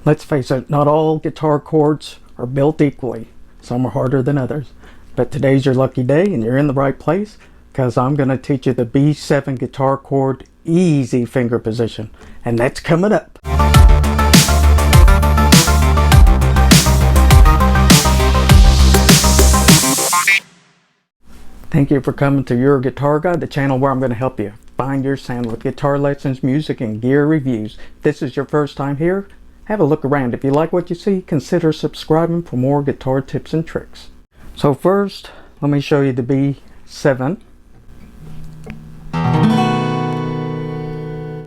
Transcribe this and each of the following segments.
Let's face it, not all guitar chords are built equally. Some are harder than others. But today's your lucky day and you're in the right place, because I'm going to teach you the B7 guitar chord easy finger position. And that's coming up. Thank you for coming to Your Guitar Guide, the channel where I'm going to help you find your sound with guitar lessons, music, and gear reviews. If this is your first time here, have a look around. If you like what you see, consider subscribing for more guitar tips and tricks. So first, let me show you the B7.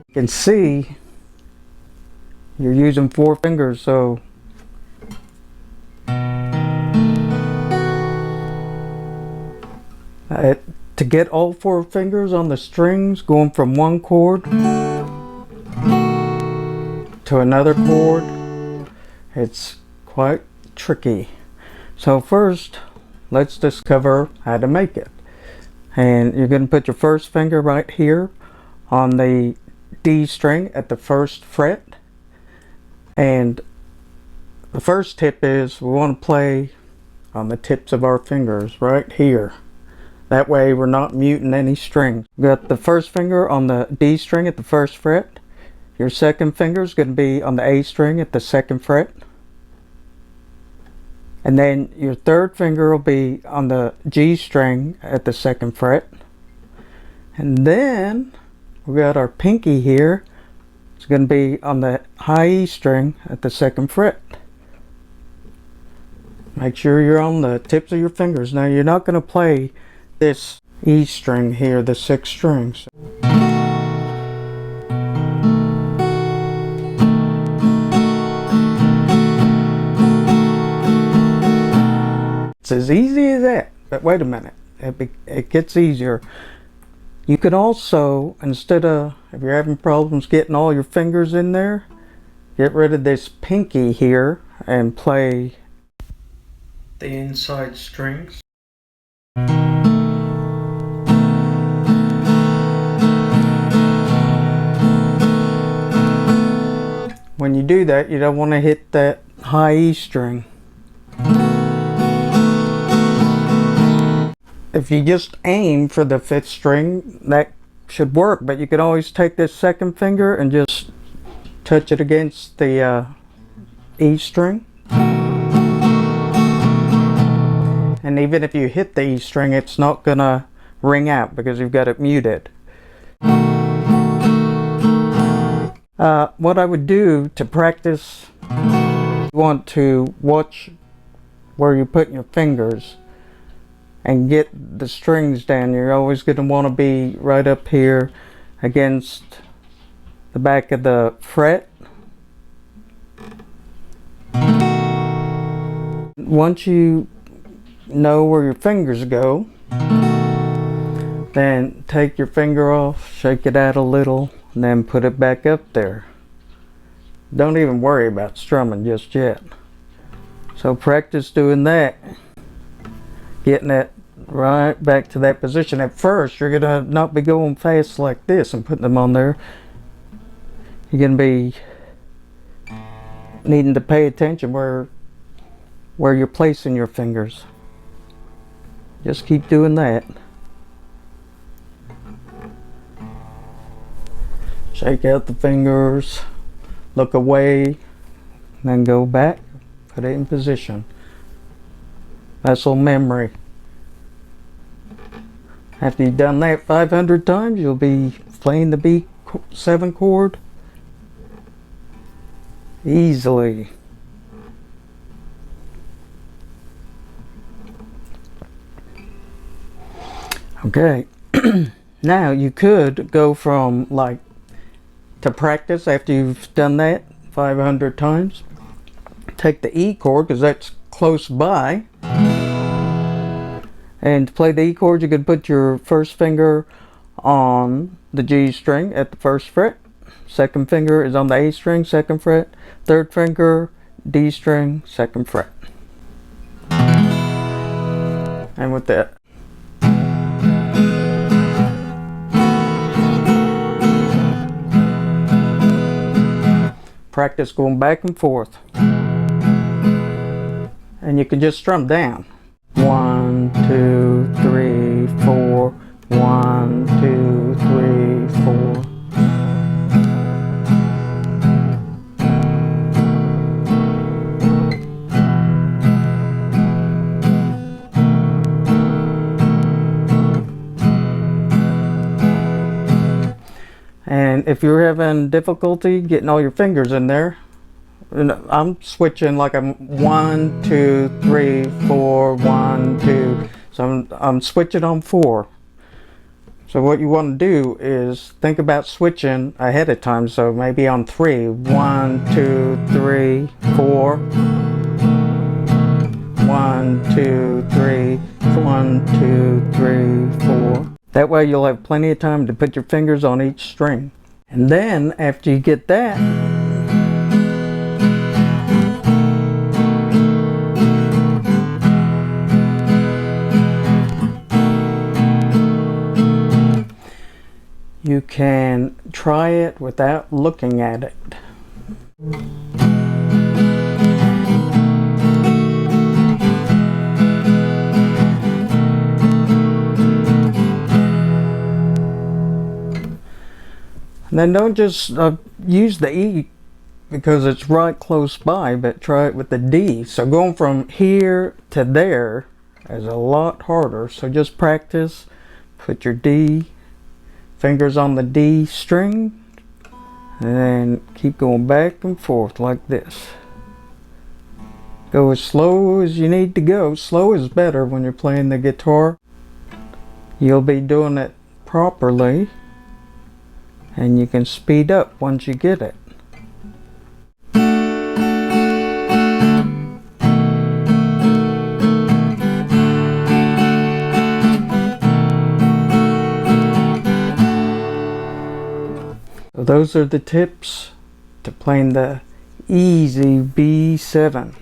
You can see you're using 4 fingers, so to get all 4 fingers on the strings, going from one chord to another chord, it's quite tricky. So first, let's discover how to make it. And you're going to put your first finger right here on the D string at the 1st fret. And the first tip is we want to play on the tips of our fingers right here. That way we're not muting any strings. We got the first finger on the D string at the 1st fret. Your second finger is going to be on the A string at the 2nd fret. And then your third finger will be on the G string at the 2nd fret. And then we got our pinky here. It's going to be on the high E string at the 2nd fret. Make sure you're on the tips of your fingers. Now you're not going to play this E string here, the 6th string. It's as easy as that, but wait a minute, it gets easier. You could also, instead of, if you're having problems getting all your fingers in there, get rid of this pinky here and play the inside strings. When you do that, you don't want to hit that high E string. If you just aim for the 5th string, that should work, but you could always take this 2nd finger and just touch it against the E string. And even if you hit the E string, it's not gonna ring out because you've got it muted. What I would do to practice, you want to watch where you're putting your fingers and get the strings down. You're always going to want to be right up here against the back of the fret. Once you know where your fingers go, then take your finger off, shake it out a little, and then put it back up there. Don't even worry about strumming just yet. So practice doing that, getting it right back to that position. At first you're gonna not be going fast like this and putting them on there. You're gonna be needing to pay attention where you're placing your fingers. Just keep doing that. Shake out the fingers, look away, then go back, put it in position. Muscle memory. After you've done that 500 times, you'll be playing the B7 chord easily. Okay, now you could go from to practice after you've done that 500 times. Take the E chord because that's close by. And to play the E chord, you could put your first finger on the G string at the 1st fret. Second finger is on the A string, 2nd fret. Third finger, D string, 2nd fret. And with that, practice going back and forth. And you can just strum down. 1, 2, 3, 4. 1, 2, 3, 4. And if you're having difficulty getting all your fingers in there, I'm switching like I'm 1, 2, 3, 4, 1, 2. So I'm switching on 4. So what you want to do is think about switching ahead of time. So maybe on 3, 1, 2, 3, 4. 1, 2, 3, 1, 2, 3, 4. That way you'll have plenty of time to put your fingers on each string. And then after you get that, you can try it without looking at it. And then don't just use the E because it's right close by, but try it with the D. So going from here to there is a lot harder. So just practice, put your D fingers on the D string, and then keep going back and forth like this. Go as slow as you need to go. Slow is better when you're playing the guitar. You'll be doing it properly, and you can speed up once you get it. So those are the tips to playing the easy B7.